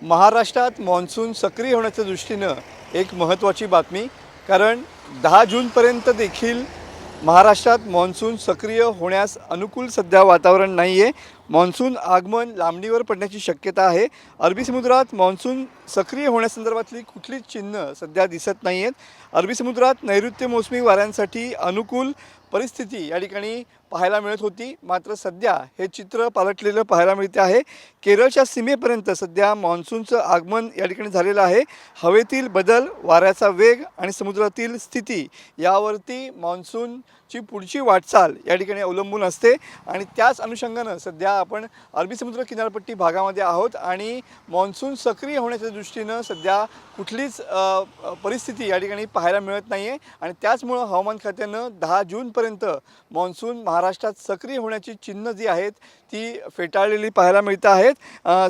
महाराष्ट्रात मान्सून सक्रिय होण्याच्या दृष्टीनं एक महत्त्वाची बातमी, कारण 10 जूनपर्यंत देखील महाराष्ट्रात मान्सून सक्रिय होण्यास अनुकूल सध्या वातावरण नाही आहे. मान्सून आगमन लांबणीवर पडण्याची शक्यता आहे. अरबी समुद्रात मान्सून सक्रिय होण्यासंदर्भातली कुठलीच चिन्ह सध्या दिसत नाही आहेत. अरबी समुद्रात नैऋत्य मोसमी वाऱ्यांसाठी अनुकूल परिस्थिती या ठिकाणी पाहायला मिळत होती, मात्र सध्या हे चित्र पालटलेलं पाहायला मिळते आहे. केरळच्या सीमेपर्यंत सध्या मान्सूनचं आगमन या ठिकाणी झालेलं आहे. हवेतील बदल, वाऱ्याचा वेग आणि समुद्रातील स्थिती यावरती मान्सूनची पुढची वाटचाल या ठिकाणी अवलंबून असते आणि त्याच अनुषंगानं सध्या आपण अरबी समुद्र किनारपट्टी भागामध्ये आहोत आणि मान्सून सक्रिय होण्याच्या दृष्टीनं सध्या कुठलीच परिस्थिती या ठिकाणी पाहायला मिळत नाही आहे आणि त्याचमुळं हवामान खात्यानं 10 जूनपर्यंत मान्सून महाराष्ट्रात सक्रिय होण्याची चिन्ह जी आहेत ती फेटाळलेली पाहायला मिळत आहेत.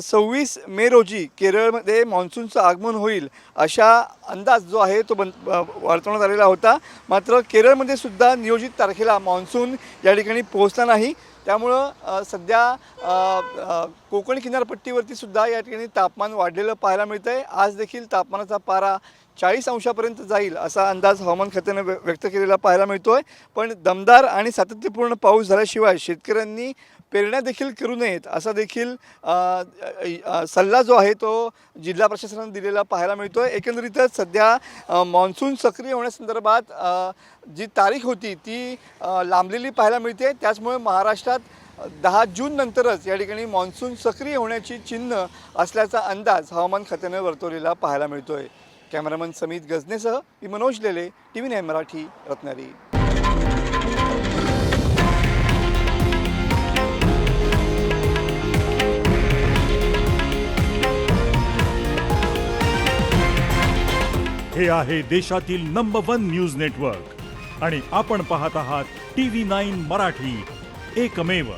26 मे रोजी केरळमध्ये मान्सूनचं आगमन होईल अशा अंदाज जो आहे तो वर्तवण्यात आलेला होता, मात्र केरळमध्ये सुद्धा नियोजित तारखेला मान्सून या ठिकाणी पोहोचला नाही. त्यामुळं सध्या कोकण किनारपट्टीवरती सुद्धा या ठिकाणी तापमान वाढलेलं पाहायला मिळतं आहे. आज देखील तापमानाचा पारा 40 अंशापर्यंत जाईल असा अंदाज हवामान खात्यानं व्यक्त केलेला पाहायला मिळतो आहे. पण दमदार आणि सातत्यपूर्ण पाऊस झाल्याशिवाय शेतकऱ्यांनी पेरण्या देखील करू नयेत असा देखील सल्ला जो आहे तो जिल्हा प्रशासनाने दिलेला पाहायला मिळतो आहे. एकंदरीतच सध्या मान्सून सक्रिय होण्यासंदर्भात जी तारीख होती ती लांबलेली पाहायला मिळते. त्याचमुळे महाराष्ट्रात 10 जून नंतरच या ठिकाणी मान्सून सक्रिय होण्याची चिन्ह असल्याचा अंदाज हवामान खात्यानं वर्तवलेला पाहायला मिळतो आहे. कॅमेरामन समित गजनेसह मी मनोज लेले, TV9 मराठी, रत्नागिरी. हे आहे देशातील नंबर 1 न्यूज नेटवर्क आणि आपण पाहत आहात TV9 मराठी, एकमेव.